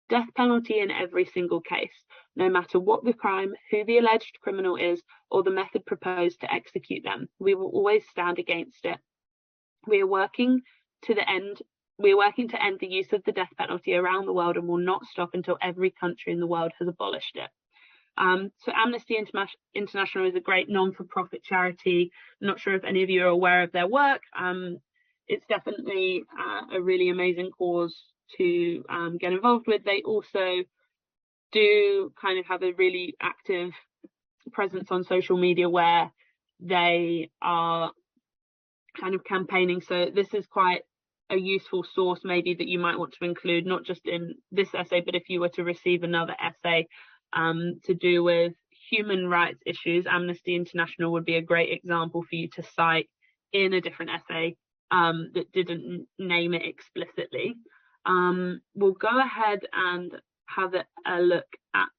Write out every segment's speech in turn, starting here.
death penalty in every single case, no matter what the crime, who the alleged criminal is, or the method proposed to execute them. We will always stand against it. We are working to end the use of the death penalty around the world and will not stop until every country in the world has abolished it. So Amnesty International is a great non-for-profit charity. I'm not sure if any of you are aware of their work. It's definitely a really amazing cause to get involved with. They also do kind of have a really active presence on social media where they are kind of campaigning. So this is quite a useful source maybe that you might want to include, not just in this essay, but if you were to receive another essay to do with human rights issues, Amnesty International would be a great example for you to cite in a different essay that didn't name it explicitly. We'll go ahead and have a look at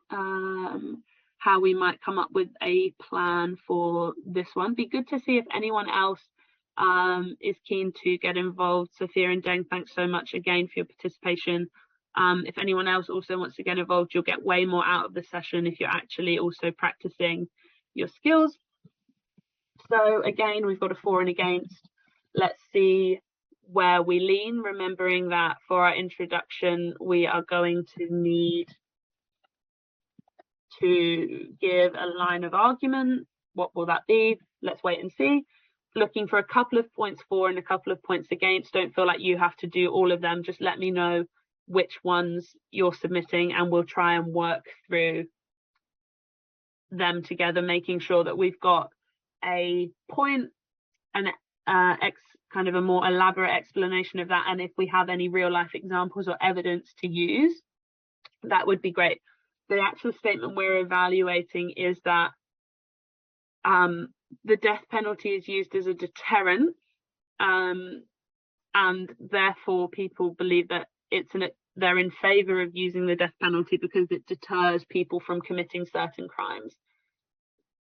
how we might come up with a plan for this one. Be good to see if anyone else is keen to get involved. Sophia and Deng, thanks so much again for your participation. If anyone else also wants to get involved, you'll get way more out of the session if you're actually also practicing your skills. So again, we've got a for and against. Let's see where we lean, remembering that for our introduction, we are going to need to give a line of argument. What will that be? Let's wait and see. Looking for a couple of points for and a couple of points against. Don't feel like you have to do all of them. Just let me know which ones you're submitting and we'll try and work through them together, making sure that we've got a point and kind of a more elaborate explanation of that. And if we have any real life examples or evidence to use, that would be great. The actual statement we're evaluating is that the death penalty is used as a deterrent, and therefore people believe that they're in favor of using the death penalty because it deters people from committing certain crimes.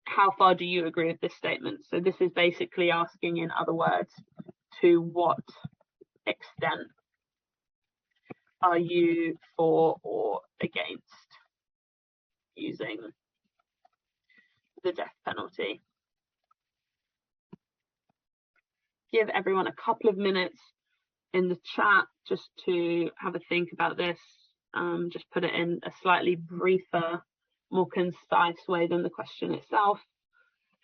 How far do you agree with this statement? So this is basically asking, in other words, to what extent are you for or against using the death penalty? Give everyone a couple of minutes in the chat just to have a think about this. Just put it in a slightly briefer, more concise way than the question itself.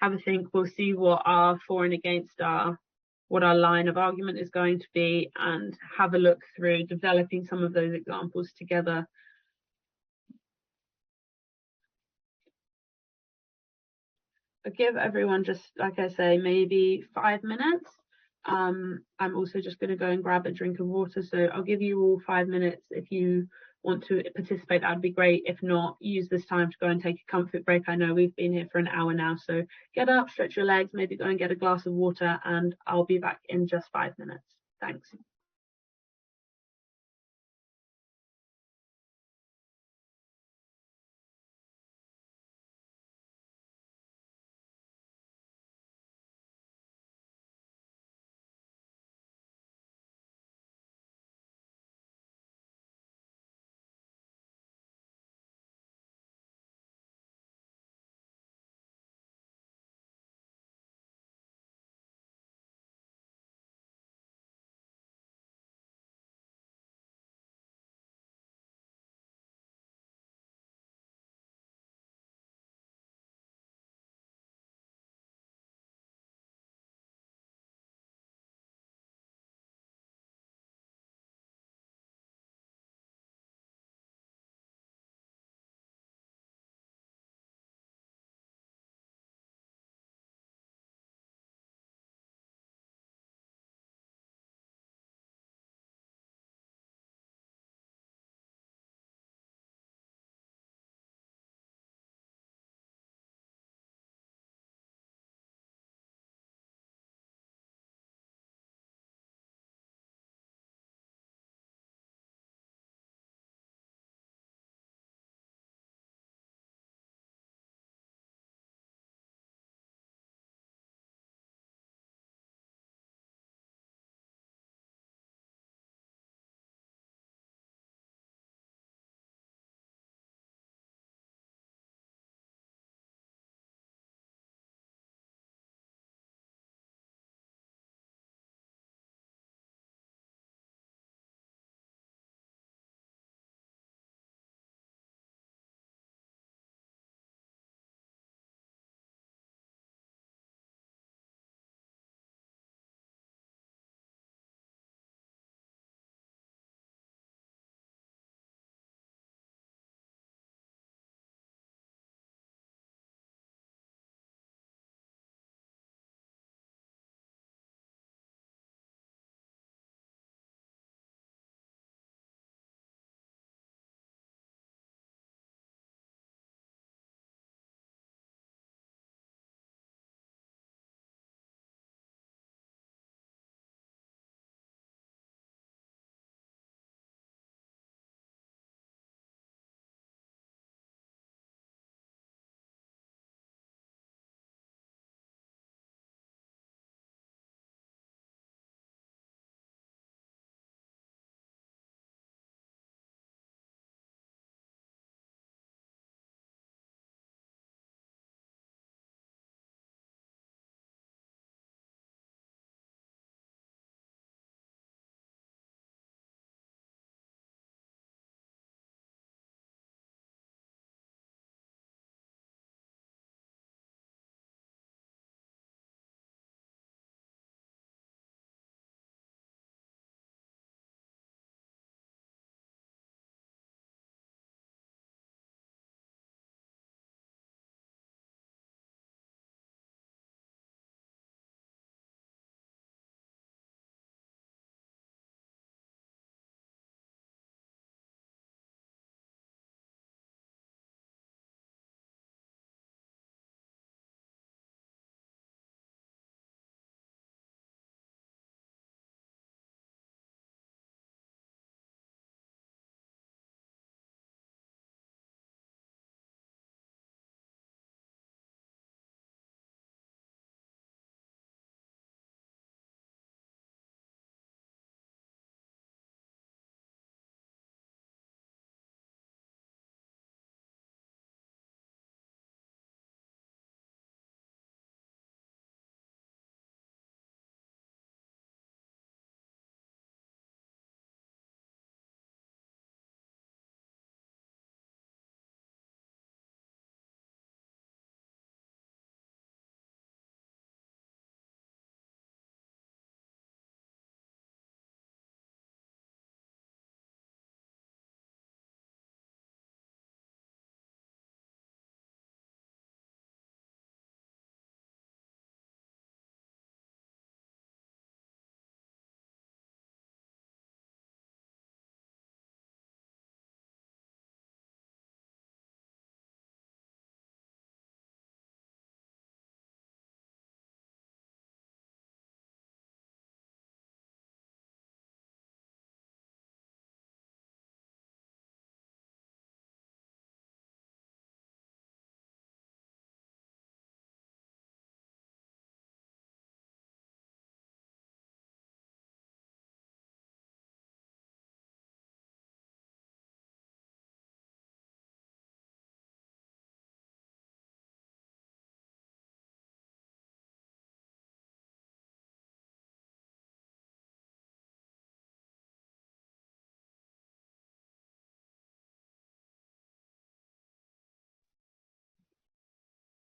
Have a think. We'll see what our for and against are, what our line of argument is going to be, and have a look through developing some of those examples together. I'll give everyone just, like I say, maybe 5 minutes. I'm also just going to go and grab a drink of water, so I'll give you all 5 minutes. If you want to participate, that'd be great. If not, use this time to go and take a comfort break. I know we've been here for an hour now, so get up, stretch your legs, maybe go and get a glass of water, and I'll be back in just 5 minutes. Thanks.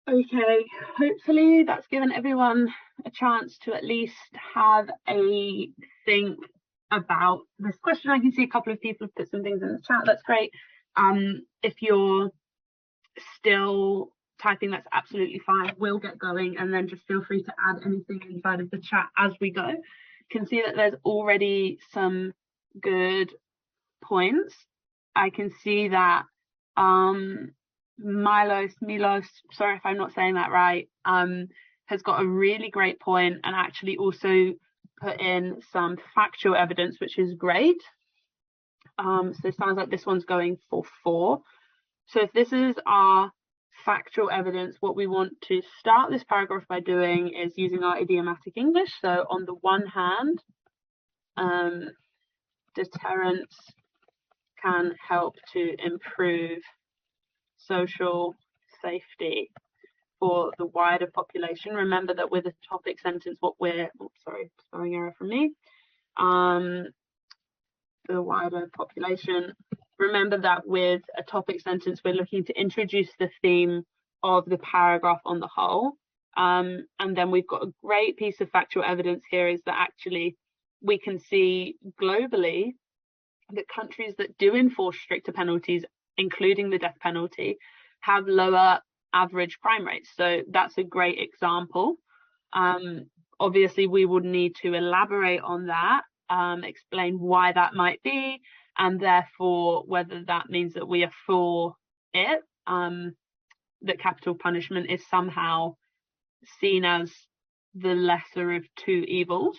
Okay, hopefully that's given everyone a chance to at least have a think about this question. I can see a couple of people have put some things in the chat. That's great. If you're still typing, that's absolutely fine. We'll get going, and then just feel free to add anything inside of the chat as we go. Can see that there's already some good points. I can see that Milos, sorry if I'm not saying that right, has got a really great point and actually also put in some factual evidence, which is great. So it sounds like this one's going for 4. So if this is our factual evidence, what we want to start this paragraph by doing is using our idiomatic English. So on the one hand, deterrence can help to improve social safety for the wider population. Remember that with a topic sentence, what we're, sorry, spelling error from me, the wider population. Remember that with a topic sentence, we're looking to introduce the theme of the paragraph on the whole. And then we've got a great piece of factual evidence here is that actually we can see globally that countries that do enforce stricter penalties, including the death penalty, have lower average crime rates. So that's a great example. Obviously, we would need to elaborate on that, explain why that might be, and therefore whether that means that we are for it, that capital punishment is somehow seen as the lesser of 2 evils.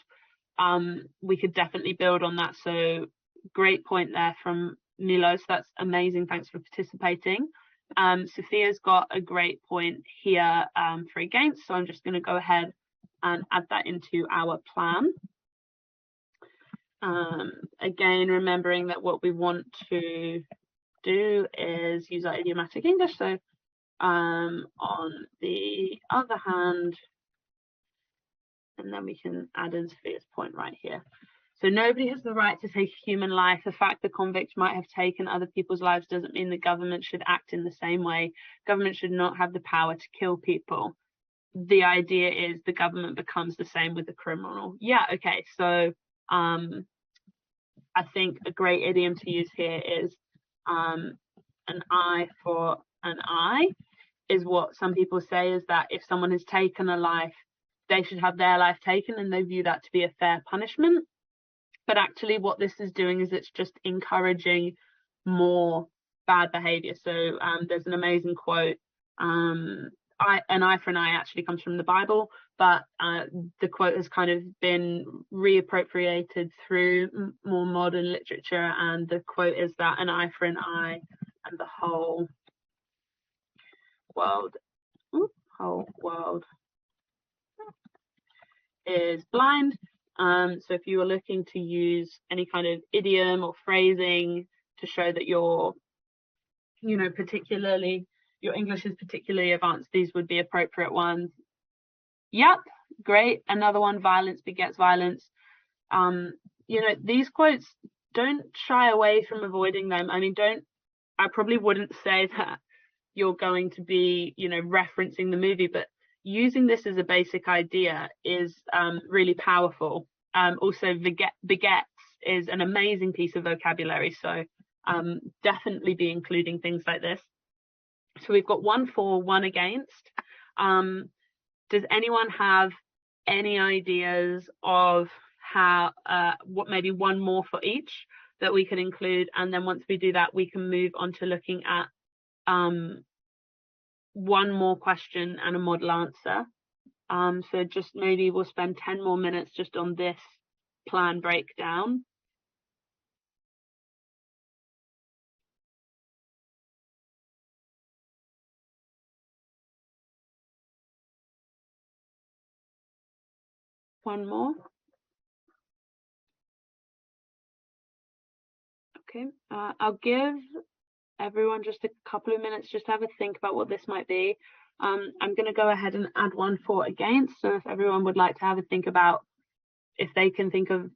We could definitely build on that. So great point there from Milos. That's amazing. Thanks for participating. Sophia's got a great point here for against. So I'm just going to go ahead and add that into our plan. Again, remembering that what we want to do is use our idiomatic English. So on the other hand, and then we can add in Sophia's point right here. So nobody has the right to take a human life. The fact the convict might have taken other people's lives doesn't mean the government should act in the same way. Government should not have the power to kill people. The idea is the government becomes the same with the criminal. Yeah, okay. So I think a great idiom to use here is an eye for an eye. Is what some people say is that if someone has taken a life, they should have their life taken, and they view that to be a fair punishment. But actually what this is doing is it's just encouraging more bad behavior. So there's an amazing quote. An eye for an eye actually comes from the Bible, but the quote has kind of been reappropriated through more modern literature. And the quote is that an eye for an eye and the whole world is blind. So if you are looking to use any kind of idiom or phrasing to show that you're, particularly, your English is particularly advanced, these would be appropriate ones. Yep, great. Another one, violence begets violence. These quotes, don't shy away from avoiding them. I probably wouldn't say that you're going to be, referencing the movie, but using this as a basic idea is really powerful. Also, begets is an amazing piece of vocabulary, so definitely be including things like this. So we've got 1 for, 1 against. Does anyone have any ideas of how what maybe 1 more for each that we can include? And then once we do that, we can move on to looking at 1 more question and a model answer. So just maybe we'll spend 10 more minutes just on this plan breakdown. One more. Okay, I'll give everyone just a couple of minutes just to have a think about what this might be. I'm going to go ahead and add 1 for against. So if everyone would like to have a think about if they can think of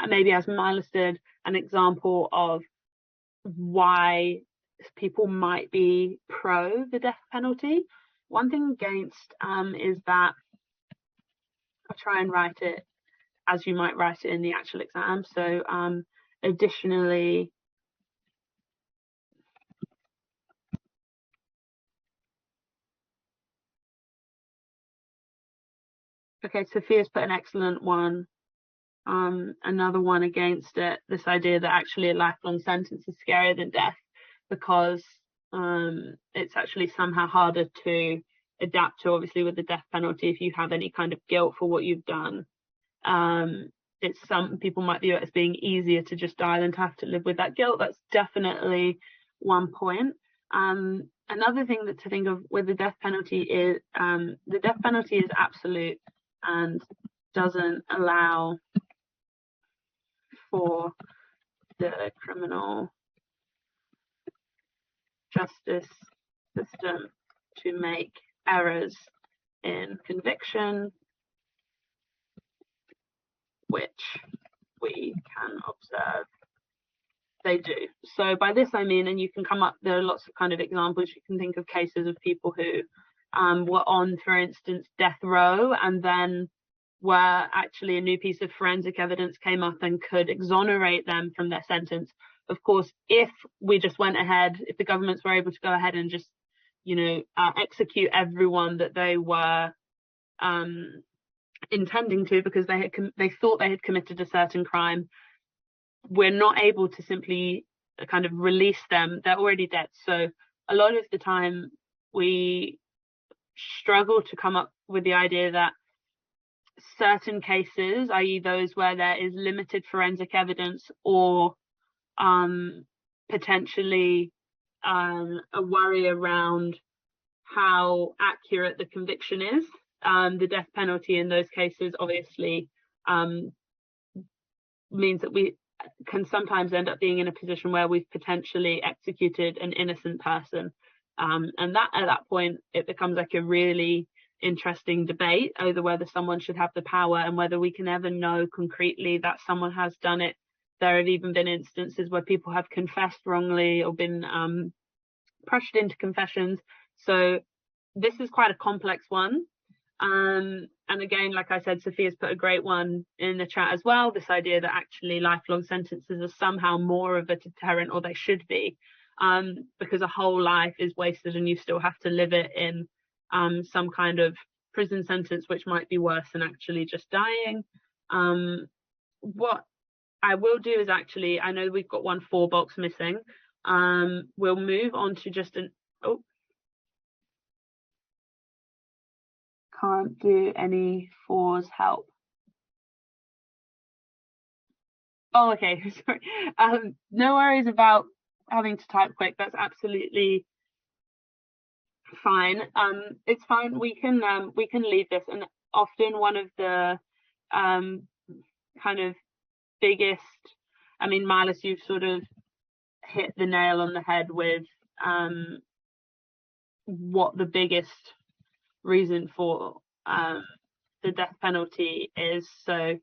maybe, as Milos did, an example of why people might be pro the death penalty. One thing against is that I'll try and write it as you might write it in the actual exam. So additionally, okay, Sophia's put an excellent one. Another one against it, this idea that actually a lifelong sentence is scarier than death, because it's actually somehow harder to adapt to, obviously, with the death penalty if you have any kind of guilt for what you've done. It's some people might view it as being easier to just die than to have to live with that guilt. That's definitely one point. Another thing that to think of with the death penalty is the death penalty is absolute and doesn't allow for the criminal justice system to make errors in conviction, which we can observe they do. So by this I mean, and you can come up, there are lots of kind of examples, you can think of cases of people who were on, for instance, death row, and then where actually a new piece of forensic evidence came up and could exonerate them from their sentence. Of course, if we just went ahead, if the governments were able to go ahead and just, execute everyone that they were intending to, because they thought they had committed a certain crime, we're not able to simply kind of release them. They're already dead. So a lot of the time we struggle to come up with the idea that certain cases, i.e. those where there is limited forensic evidence or potentially a worry around how accurate the conviction is, the death penalty in those cases obviously means that we can sometimes end up being in a position where we've potentially executed an innocent person, and that at that point it becomes like a really interesting debate over whether someone should have the power and whether we can ever know concretely that someone has done it. There have even been instances where people have confessed wrongly or been pressured into confessions. So this is quite a complex one. And again, like I said, Sophia's put a great one in the chat as well, this idea that actually lifelong sentences are somehow more of a deterrent, or they should be, because a whole life is wasted and you still have to live it in some kind of prison sentence, which might be worse than actually just dying. What I will do is actually, I know we've got one 4 box missing. We'll move on to just can't do any 4s, help. Oh, okay, sorry. No worries about having to type quick. That's absolutely fine. It's fine. We can leave this. And often one of the kind of biggest, I mean, Milas, you've sort of hit the nail on the head with what the biggest reason for the death penalty is. So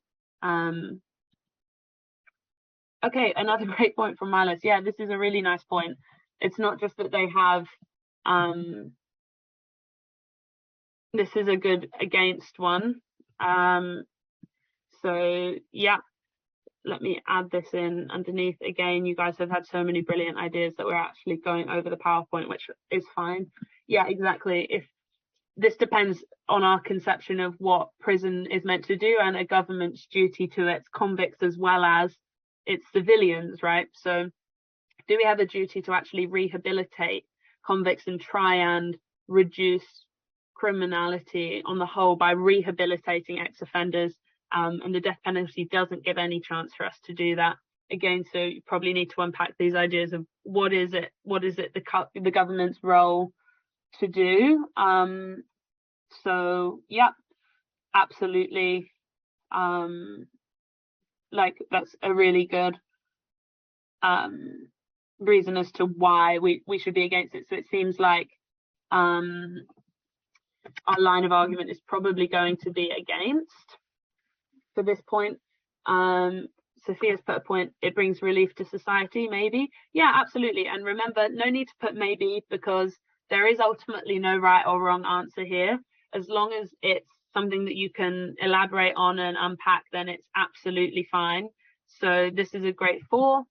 okay, another great point from Milas. Yeah, this is a really nice point. It's not just that they have this is a good against one. So yeah, let me add this in underneath. Again, you guys have had so many brilliant ideas that we're actually going over the PowerPoint, which is fine. Yeah, exactly. If this depends on our conception of what prison is meant to do and a government's duty to its convicts as well as its civilians, right? So do we have a duty to actually rehabilitate convicts and try and reduce criminality on the whole by rehabilitating ex-offenders? And the death penalty doesn't give any chance for us to do that. Again, so you probably need to unpack these ideas of what is it the government's role to do. So yeah, absolutely. Like that's a really good reason as to why we should be against it. So it seems like our line of argument is probably going to be against for this point. Sophia's put a point, it brings relief to society, maybe. Yeah, absolutely. And remember, no need to put maybe, because there is ultimately no right or wrong answer here. As long as it's something that you can elaborate on and unpack, then it's absolutely fine. So this is a grade 4.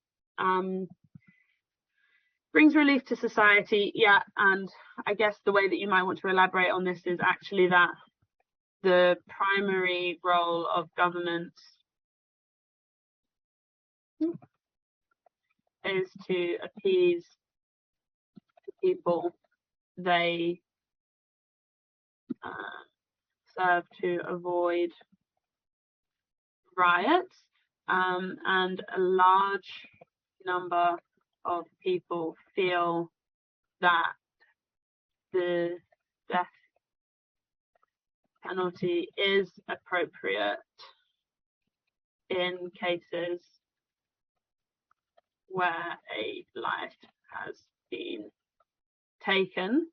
Brings relief to society, yeah, and I guess the way that you might want to elaborate on this is actually that the primary role of government is to appease the people they serve to avoid riots, and a large number of people feel that the death penalty is appropriate in cases where a life has been taken.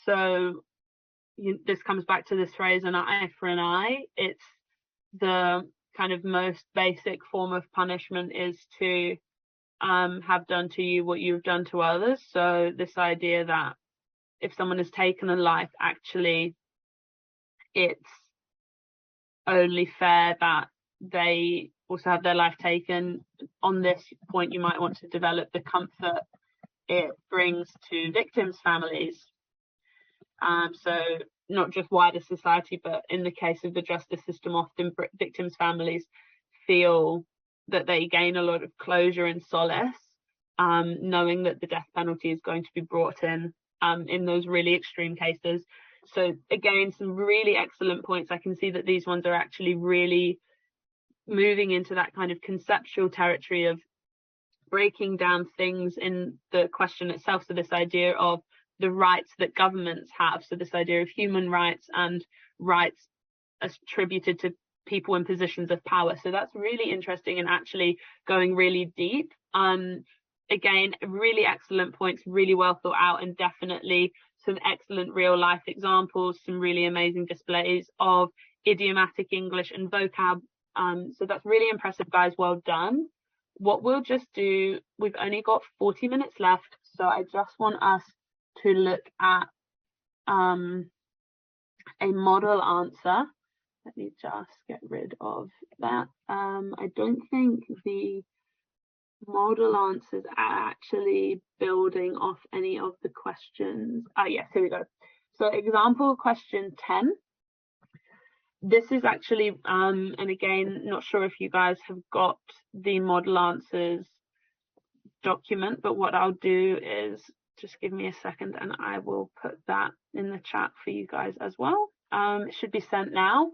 So this comes back to this phrase, an eye for an eye. It's the kind of most basic form of punishment is to have done to you what you've done to others. So this idea that if someone has taken a life, actually it's only fair that they also have their life taken. On this point, you might want to develop the comfort it brings to victims' families. So not just wider society, but in the case of the justice system, often victims' families feel that they gain a lot of closure and solace, knowing that the death penalty is going to be brought in those really extreme cases. So again, some really excellent points. I can see that these ones are actually really moving into that kind of conceptual territory of breaking down things in the question itself. So this idea of the rights that governments have, so this idea of human rights and rights attributed to people in positions of power. So that's really interesting and actually going really deep. Again, really excellent points, really well thought out, and definitely some excellent real life examples, some really amazing displays of idiomatic English and vocab. So that's really impressive, guys. Well done. What we'll just do, we've only got 40 minutes left, so I just want us to look at a model answer. Let me just get rid of that. I don't think the model answers are actually building off any of the questions. Yes, here we go. So example question 10. This is actually, and again, not sure if you guys have got the model answers document, but what I'll do is just give me a second and I will put that in the chat for you guys as well. It should be sent now.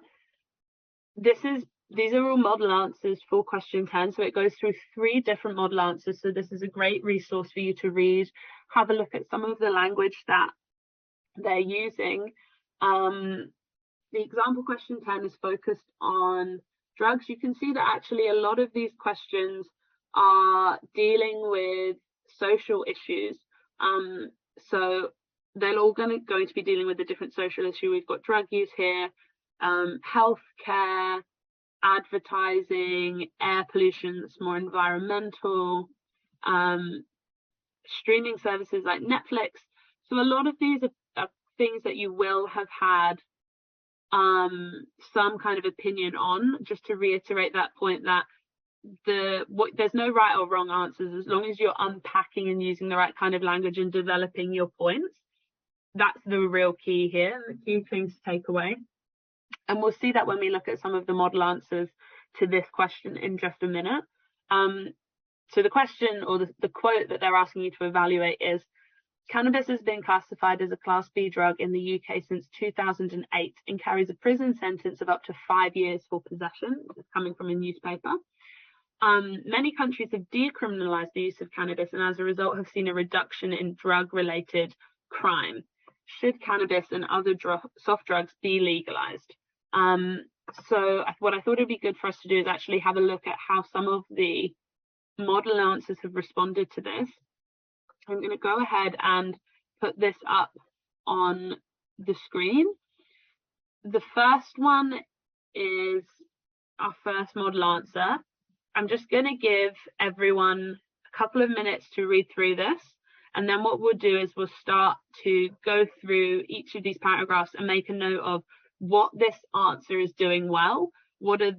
These are all model answers for question 10. So it goes through 3 different model answers. So this is a great resource for you to read, have a look at some of the language that they're using. The example question 10 is focused on drugs. You can see that actually a lot of these questions are dealing with social issues. So they're all going to be dealing with a different social issue. We've got drug use here, healthcare, advertising, air pollution that's more environmental, streaming services like Netflix. So a lot of these are things that you will have had some kind of opinion on. Just to reiterate that point, that there's no right or wrong answers as long as you're unpacking and using the right kind of language and developing your points. That's the real key here, the key things to take away. And we'll see that when we look at some of the model answers to this question in just a minute. So the question, or the quote that they're asking you to evaluate is, cannabis has been classified as a Class B drug in the UK since 2008 and carries a prison sentence of up to 5 years for possession. This is coming from a newspaper. Many countries have decriminalised the use of cannabis and as a result have seen a reduction in drug-related crime. Should cannabis and other soft drugs be legalised? So what I thought would be good for us to do is actually have a look at how some of the model answers have responded to this. I'm going to go ahead and put this up on the screen. The first one is our first model answer. I'm just going to give everyone a couple of minutes to read through this. And then what we'll do is we'll start to go through each of these paragraphs and make a note of what this answer is doing well. What are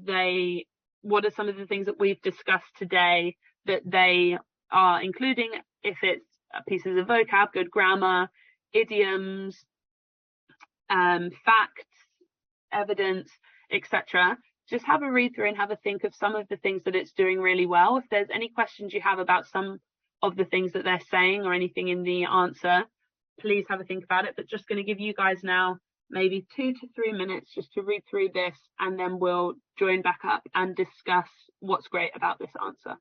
some of the things that we've discussed today that they are including? If it's pieces of vocab, good grammar, idioms, facts, evidence, etc. Just have a read through and have a think of some of the things that it's doing really well. If there's any questions you have about some of the things that they're saying or anything in the answer, please have a think about it. But just going to give you guys now maybe 2 to 3 minutes just to read through this, and then we'll join back up and discuss what's great about this answer.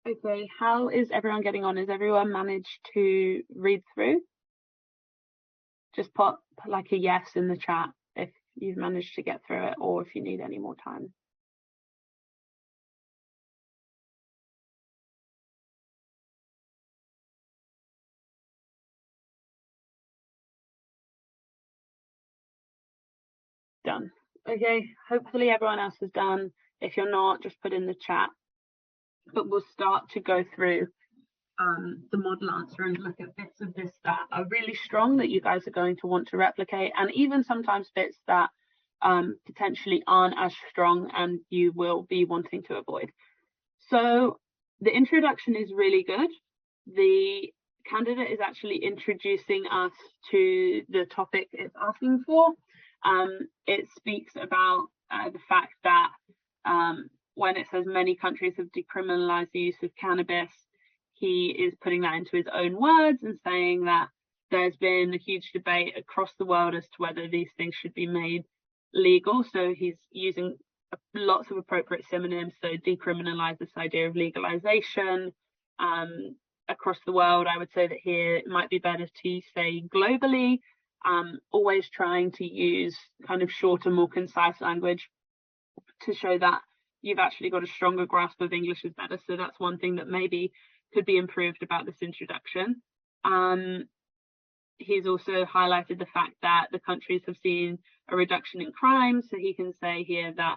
Okay, how is everyone getting on? Has everyone managed to read through? Just put like a yes in the chat if you've managed to get through it, or if you need any more time. Done. Okay, hopefully everyone else is done. If you're not, just put in the chat. But we'll start to go through the model answer and look at bits of this that are really strong that you guys are going to want to replicate, and even sometimes bits that potentially aren't as strong and you will be wanting to avoid. So the introduction is really good. The candidate is actually introducing us to the topic it's asking for. It speaks about the fact that when it says many countries have decriminalized the use of cannabis, he is putting that into his own words and saying that there's been a huge debate across the world as to whether these things should be made legal. So he's using lots of appropriate synonyms. So decriminalize, this idea of legalization across the world. I would say that here it might be better to say globally, always trying to use kind of shorter, more concise language to show that you've actually got a stronger grasp of English is better. So that's one thing that maybe could be improved about this introduction. He's also highlighted the fact that the countries have seen a reduction in crime. So he can say here that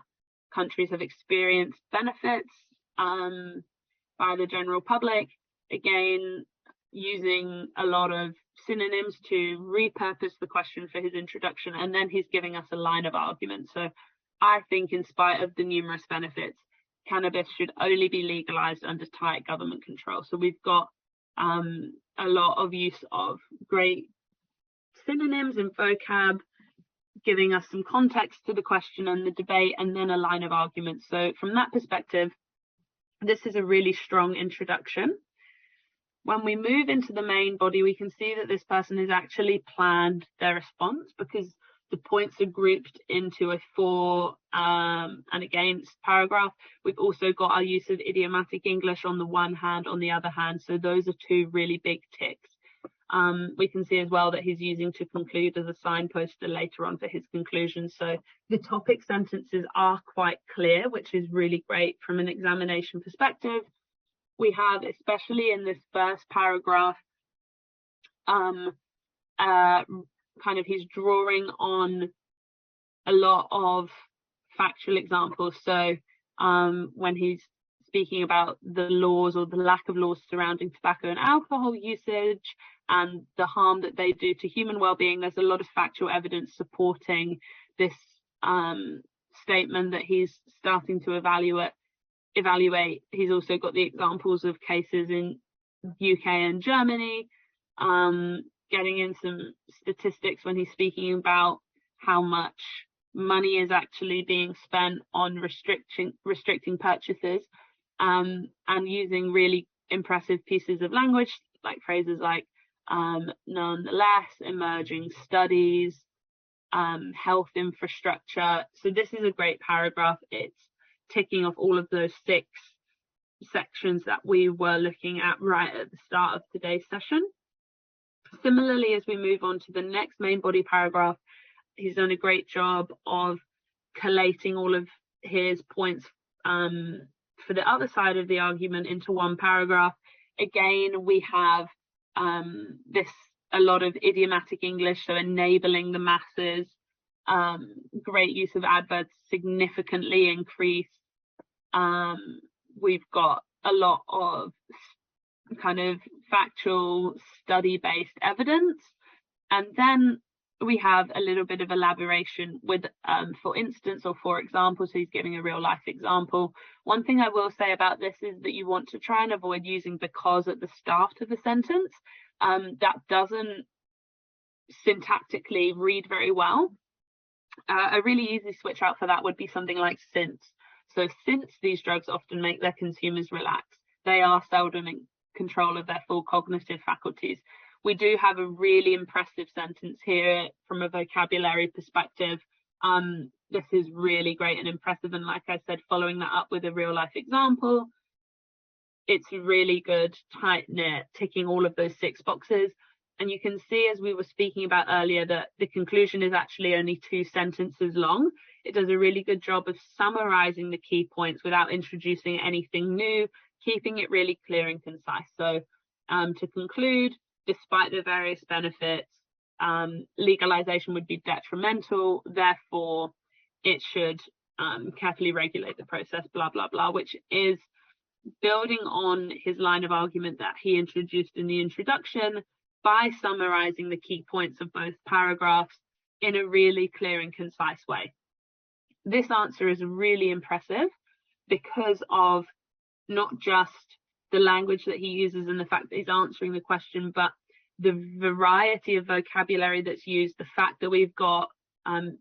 countries have experienced benefits by the general public. Again, using a lot of synonyms to repurpose the question for his introduction, and then he's giving us a line of argument. So I think, in spite of the numerous benefits, cannabis should only be legalized under tight government control. So we've got a lot of use of great synonyms and vocab, giving us some context to the question and the debate, and then a line of argument. So from that perspective, this is a really strong introduction. When we move into the main body, we can see that this person has actually planned their response, because the points are grouped into a for and against paragraph. We've also got our use of idiomatic English on the one hand, on the other hand. So those are two really big ticks. We can see as well that he's using to conclude as a signposter later on for his conclusion. So the topic sentences are quite clear, which is really great from an examination perspective. We have, especially in this first paragraph, he's drawing on a lot of factual examples. So when he's speaking about the laws or the lack of laws surrounding tobacco and alcohol usage and the harm that they do to human well-being, there's a lot of factual evidence supporting this statement that he's starting to evaluate. He's also got the examples of cases in UK and Germany, getting in some statistics when he's speaking about how much money is actually being spent on restricting purchases, and using really impressive pieces of language, like phrases like nonetheless, emerging studies, health infrastructure. So this is a great paragraph. It's ticking off all of those 6 sections that we were looking at right at the start of today's session. Similarly, as we move on to the next main body paragraph, he's done a great job of collating all of his points for the other side of the argument into one paragraph. Again, we have a lot of idiomatic English, so enabling the masses, great use of adverbs, significantly increased. We've got a lot of kind of factual study-based evidence, and then we have a little bit of elaboration with for instance or for example. So he's giving a real life example. One thing I will say about this is that you want to try and avoid using because at the start of a sentence. That doesn't syntactically read very well. A really easy switch out for that would be something like since. So since these drugs often make their consumers relax, they are seldom in control of their full cognitive faculties. We do have a really impressive sentence here from a vocabulary perspective. This is really great and impressive. And like I said, following that up with a real life example, it's really good, tight knit, ticking all of those 6 boxes. And you can see, as we were speaking about earlier, that the conclusion is actually only 2 sentences long. It does a really good job of summarizing the key points without introducing anything new, keeping it really clear and concise. So to conclude, despite the various benefits, legalization would be detrimental. Therefore, it should carefully regulate the process, blah, blah, blah, which is building on his line of argument that he introduced in the introduction by summarizing the key points of both paragraphs in a really clear and concise way. This answer is really impressive because of not just the language that he uses and the fact that he's answering the question, but the variety of vocabulary that's used, the fact that we've got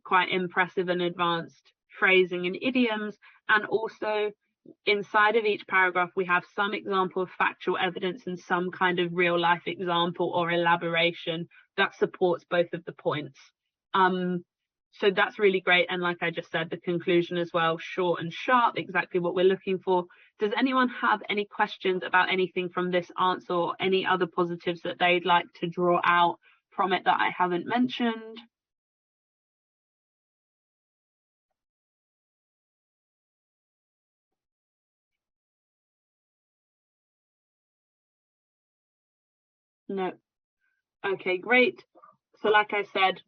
quite impressive and advanced phrasing and idioms, and also inside of each paragraph we have some example of factual evidence and some kind of real life example or elaboration that supports both of the points. So that's really great. And like I just said, the conclusion as well, short and sharp, exactly what we're looking for. Does anyone have any questions about anything from this answer or any other positives that they'd like to draw out from it that I haven't mentioned? No. Okay, great. So like I said,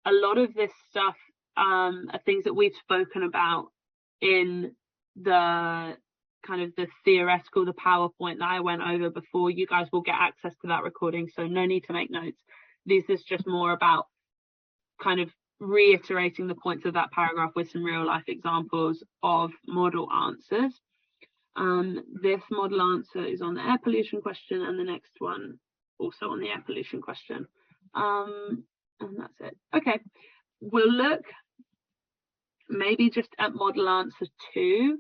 a lot of this stuff are things that we've spoken about in the kind of the theoretical, the PowerPoint that I went over before. You guys will get access to that recording, so no need to make notes. This is just more about kind of reiterating the points of that paragraph with some real life examples of model answers. This model answer is on the air pollution question, and the next one also on the air pollution question. And that's it. Okay, we'll look maybe just at model answer 2.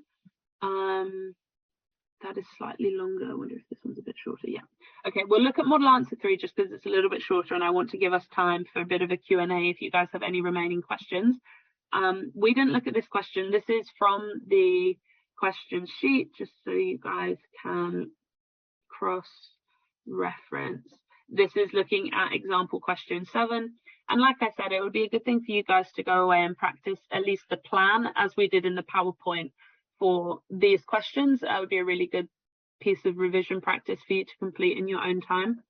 That is slightly longer. I wonder if this one's a bit shorter. Yeah. Okay, we'll look at model answer 3 just because it's a little bit shorter, and I want to give us time for a bit of a Q&A if you guys have any remaining questions. We didn't look at this question. This is from the question sheet, just so you guys can cross-reference. This is looking at example question 7. And like I said, it would be a good thing for you guys to go away and practice at least the plan as we did in the PowerPoint for these questions. That would be a really good piece of revision practice for you to complete in your own time.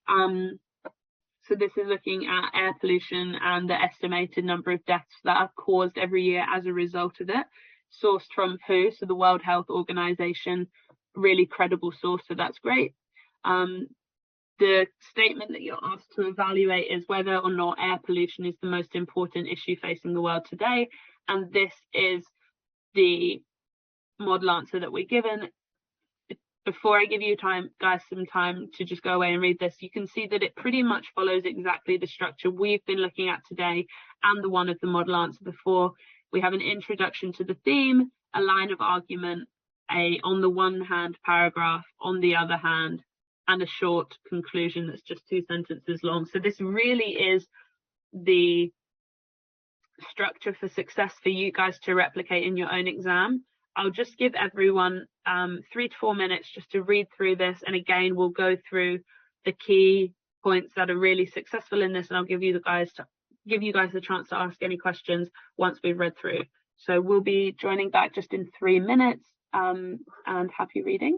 So this is looking at air pollution and the estimated number of deaths that are caused every year as a result of it. Sourced from WHO, so the World Health Organization, really credible source, so that's great. The statement that you're asked to evaluate is whether or not air pollution is the most important issue facing the world today, and this is the model answer that we're given. Before I give you guys some time to just go away and read this, you can see that it pretty much follows exactly the structure we've been looking at today and the one of the model answer before. We have an introduction to the theme, a line of argument, a on the one hand paragraph, on the other hand, and a short conclusion that's just 2 sentences long. So this really is the structure for success for you guys to replicate in your own exam. I'll just give everyone 3 to 4 minutes just to read through this, and again we'll go through the key points that are really successful in this, and I'll give you guys a chance to ask any questions once we've read through. So we'll be joining back just in 3 minutes, and happy reading.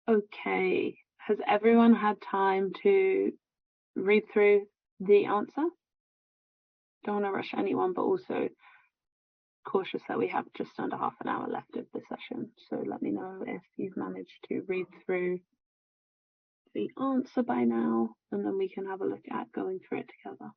Okay, has everyone had time to read through the answer? Don't want to rush anyone, but also cautious that we have just under half an hour left of the session. So let me know if you've managed to read through the answer by now, and then we can have a look at going through it together.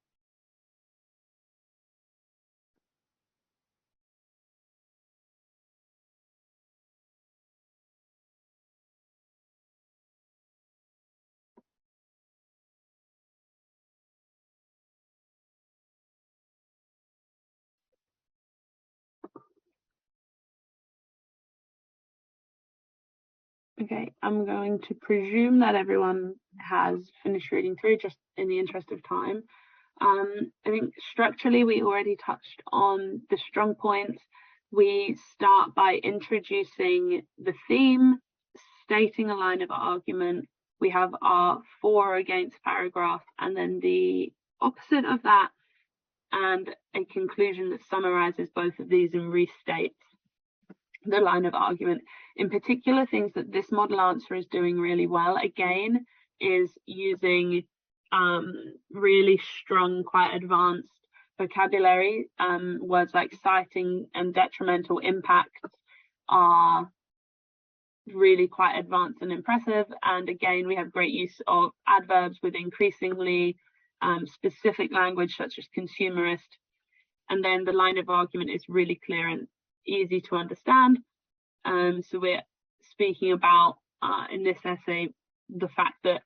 Okay, I'm going to presume that everyone has finished reading through, just in the interest of time. I think structurally we already touched on the strong points. We start by introducing the theme, stating a line of argument. We have our for or against paragraph, and then the opposite of that, and a conclusion that summarizes both of these and restates the line of argument. In particular, things that this model answer is doing really well, again, is using really strong, quite advanced vocabulary. Words like citing and detrimental impacts are really quite advanced and impressive. And again, we have great use of adverbs with increasingly specific language, such as consumerist. And then the line of argument is really clear and easy to understand. So we're speaking about, in this essay, the fact that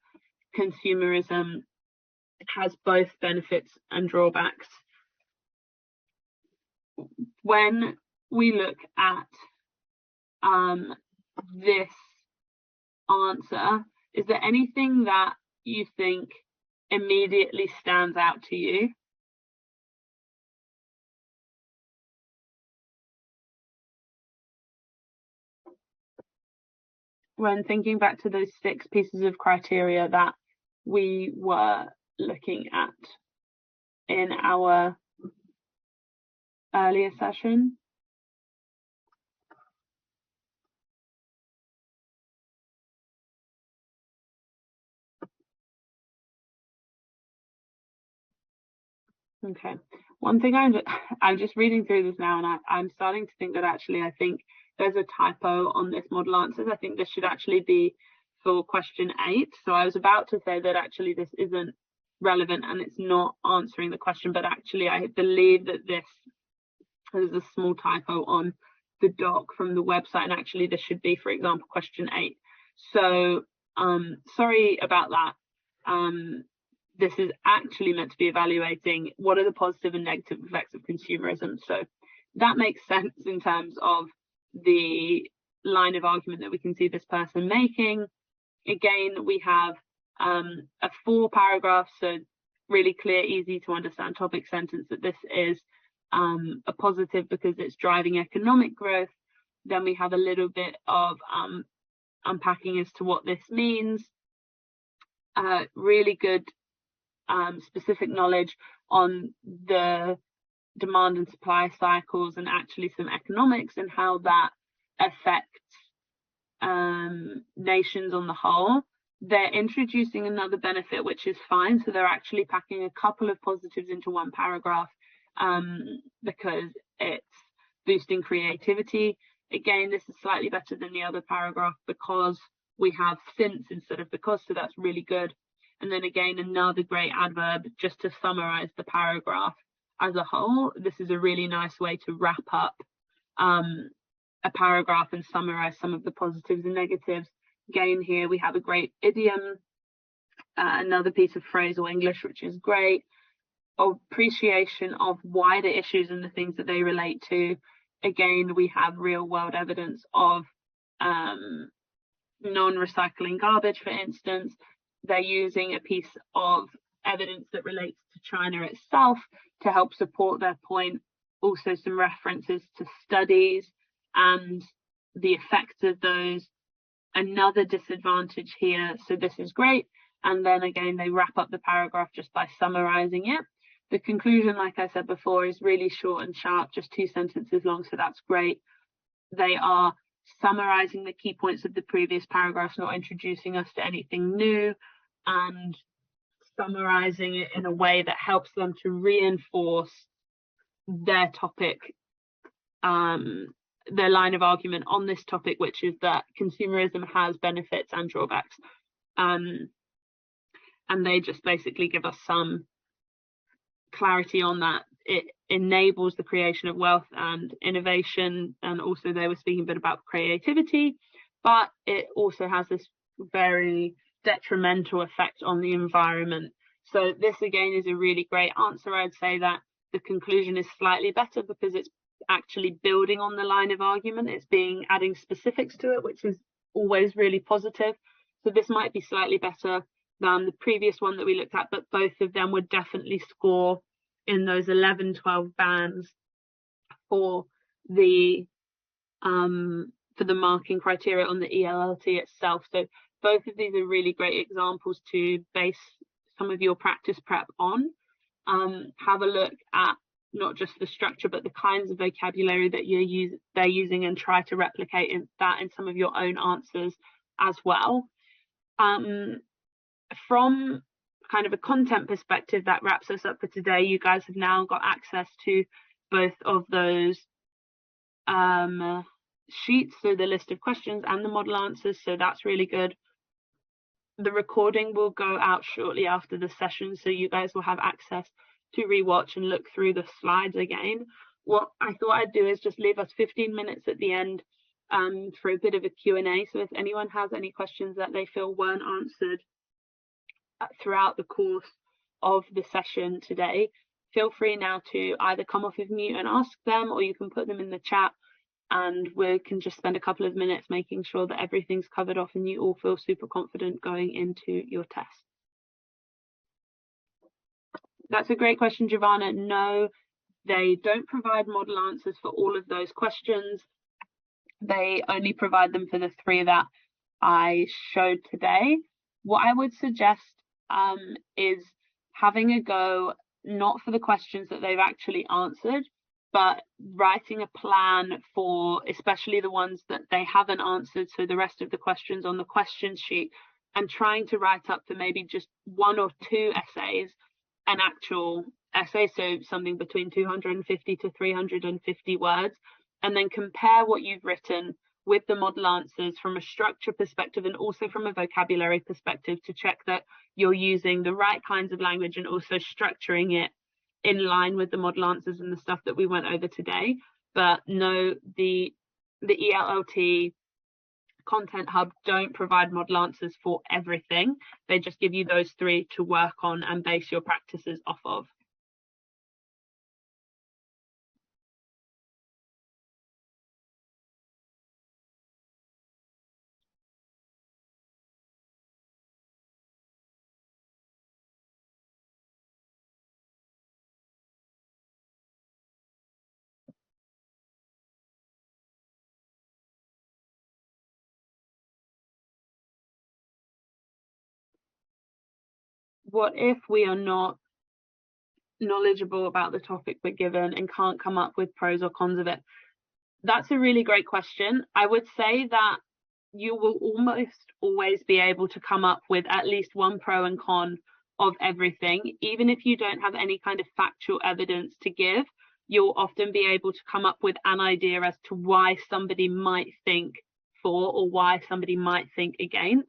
consumerism has both benefits and drawbacks. When we look at this answer, is there anything that you think immediately stands out to you? When thinking back to those 6 pieces of criteria that we were looking at in our earlier session. Okay, one thing I'm just reading through this now, and I'm starting to think that actually I think there's a typo on this model answers. I think this should actually be for question 8. So I was about to say that actually this isn't relevant and it's not answering the question, but actually I believe that there's a small typo on the doc from the website, and actually this should be, for example, question 8. So sorry about that. This is actually meant to be evaluating what are the positive and negative effects of consumerism. So that makes sense in terms of the line of argument that we can see this person making. Again, we have a 4 paragraph, so really clear, easy to understand topic sentence that this is a positive because it's driving economic growth. Then we have a little bit of unpacking as to what this means. Really good specific knowledge on the demand and supply cycles and actually some economics and how that affects nations on the whole. They're introducing another benefit, which is fine. So they're actually packing a couple of positives into one paragraph because it's boosting creativity. Again, this is slightly better than the other paragraph because we have since instead of because, so that's really good. And then again, another great adverb just to summarize the paragraph as a whole. This is a really nice way to wrap up a paragraph and summarize some of the positives and negatives. Again, here we have a great idiom, another piece of phrasal English, which is great. Appreciation of wider issues and the things that they relate to. Again, we have real world evidence of non-recycling garbage, for instance. They're using a piece of evidence that relates to China itself to help support their point. Also some references to studies and the effects of those. Another disadvantage here, so this is great. And then again, they wrap up the paragraph just by summarizing it. The conclusion, like I said before, is really short and sharp, just 2 sentences long, so that's great. They are summarizing the key points of the previous paragraphs, not introducing us to anything new, and summarizing it in a way that helps them to reinforce their topic, their line of argument on this topic, which is that consumerism has benefits and drawbacks. and they just basically give us some clarity on that. It enables the creation of wealth and innovation, and also they were speaking a bit about creativity, but it also has this very detrimental effect on the environment. So this again is a really great answer. I'd say that the conclusion is slightly better because it's actually building on the line of argument. It's adding specifics to it, which is always really positive. So this might be slightly better than the previous one that we looked at, but both of them would definitely score in those 11, 12 bands for the marking criteria on the ELLT itself. So both of these are really great examples to base some of your practice prep on. Have a look at not just the structure, but the kinds of vocabulary that they're using, and try to replicate that in some of your own answers as well. From kind of a content perspective, that wraps us up for today. You guys have now got access to both of those sheets, so the list of questions and the model answers, so that's really good. The recording will go out shortly after the session, so you guys will have access to rewatch and look through the slides again. What I thought I'd do is just leave us 15 minutes at the end for a bit of a Q&A. So if anyone has any questions that they feel weren't answered throughout the course of the session today, feel free now to either come off of mute and ask them, or you can put them in the chat, and we can just spend a couple of minutes making sure that everything's covered off and you all feel super confident going into your test. That's a great question, Giovanna. No, they don't provide model answers for all of those questions. They only provide them for the 3 that I showed today. What I would suggest is having a go, not for the questions that they've actually answered, but writing a plan for especially the ones that they haven't answered, so the rest of the questions on the question sheet, and trying to write up for maybe just 1 or 2 essays, an actual essay, so something between 250 to 350 words, and then compare what you've written with the model answers from a structure perspective and also from a vocabulary perspective, to check that you're using the right kinds of language and also structuring it in line with the model answers and the stuff that we went over today. But no, the ELLT Content Hub don't provide model answers for everything. They just give you those 3 to work on and base your practices off of. What if we are not knowledgeable about the topic we're given and can't come up with pros or cons of it? That's a really great question. I would say that you will almost always be able to come up with at least one pro and con of everything. Even if you don't have any kind of factual evidence to give, you'll often be able to come up with an idea as to why somebody might think for or why somebody might think against.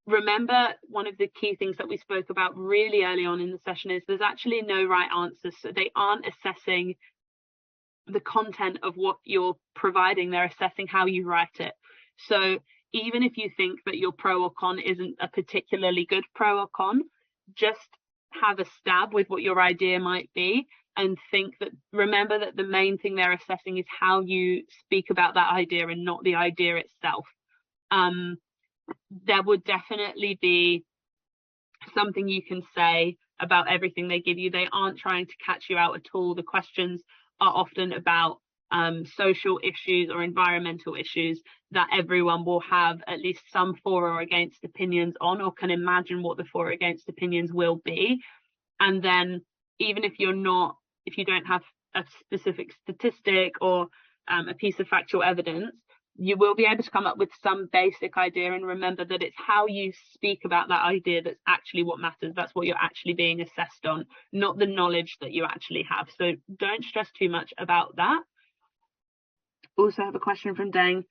Remember, one of the key things that we spoke about really early on in the session is there's actually no right answers. So they aren't assessing the content of what you're providing, they're assessing how you write it. So even if you think that your pro or con isn't a particularly good pro or con, just have a stab with what your idea might be, and remember that the main thing they're assessing is how you speak about that idea and not the idea itself. There would definitely be something you can say about everything they give you. They aren't trying to catch you out at all. The questions are often about social issues or environmental issues that everyone will have at least some for or against opinions on, or can imagine what the for or against opinions will be. And then even if you don't have a specific statistic or a piece of factual evidence, you will be able to come up with some basic idea. And remember that it's how you speak about that idea that's actually what matters. That's what you're actually being assessed on, not the knowledge that you actually have. So don't stress too much about that. Also have a question from Deng.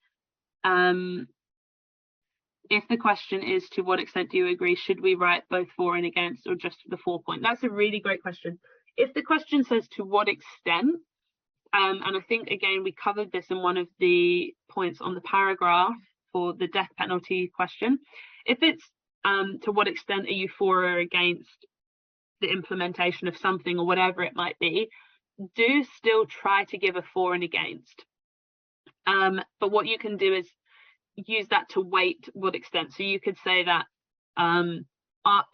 if the question is to what extent do you agree, should we write both for and against or just the 4 point? That's a really great question. If the question says to what extent, and I think again we covered this in one of the points on the paragraph for the death penalty question, if it's to what extent are you for or against the implementation of something or whatever it might be, do still try to give a for and against. But what you can do is use that to weight what extent. So you could say that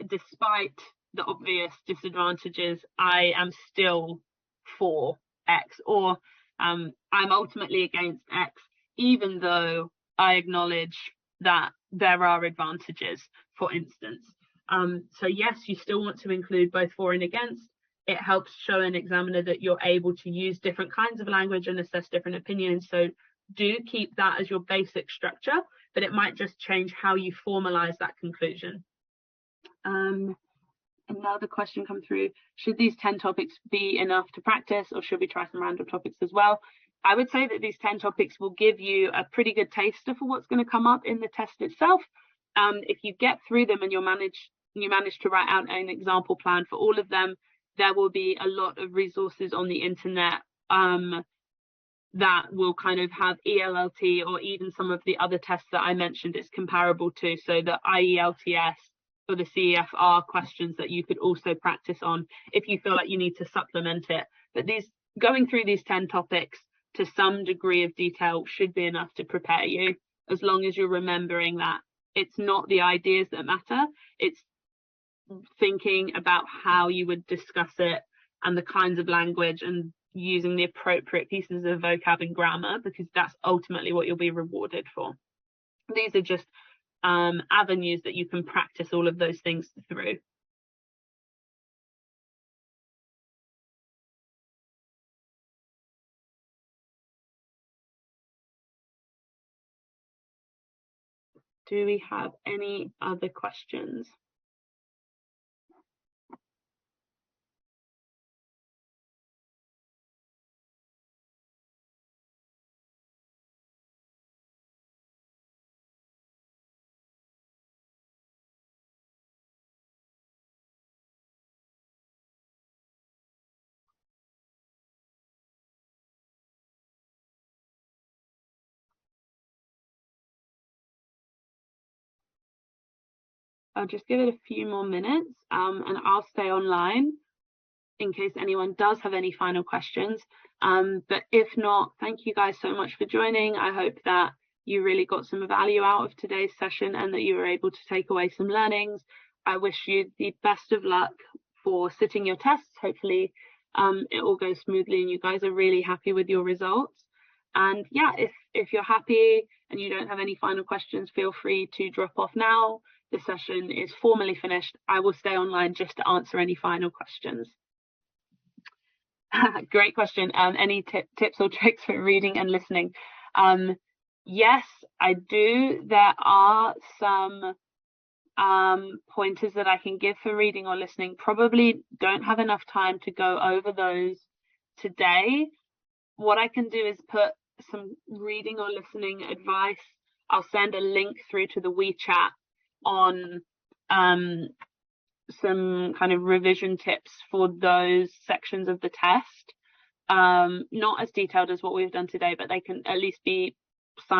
despite the obvious disadvantages, I am still for X, or I'm ultimately against X, even though I acknowledge that there are advantages, for instance. So yes, you still want to include both for and against. It helps show an examiner that you're able to use different kinds of language and assess different opinions. So do keep that as your basic structure, but it might just change how you formalize that conclusion. Another question come through: should these 10 topics be enough to practice, or should we try some random topics as well? I would say that these 10 topics will give you a pretty good taster for what's going to come up in the test itself. If you get through them and you manage to write out an example plan for all of them, there will be a lot of resources on the internet that will kind of have ELLT or even some of the other tests that I mentioned it's comparable to. So the IELTS or the CEFR questions that you could also practice on if you feel like you need to supplement it. But going through these 10 topics to some degree of detail should be enough to prepare you, as long as you're remembering that it's not the ideas that matter, it's thinking about how you would discuss it and the kinds of language and using the appropriate pieces of vocab and grammar, because that's ultimately what you'll be rewarded for. These are just avenues that you can practice all of those things through. Do we have any other questions? I'll just give it a few more minutes and I'll stay online in case anyone does have any final questions. But if not, thank you guys so much for joining. I hope that you really got some value out of today's session and that you were able to take away some learnings. I wish you the best of luck for sitting your tests. Hopefully it all goes smoothly and you guys are really happy with your results. And yeah, if you're happy and you don't have any final questions, feel free to drop off now. The session is formally finished. I will stay online just to answer any final questions. Great question. Any tips or tricks for reading and listening? Yes, I do. There are some pointers that I can give for reading or listening. Probably don't have enough time to go over those today. What I can do is put some reading or listening advice. I'll send a link through to the WeChat on some kind of revision tips for those sections of the test. Not as detailed as what we've done today, but they can at least be signed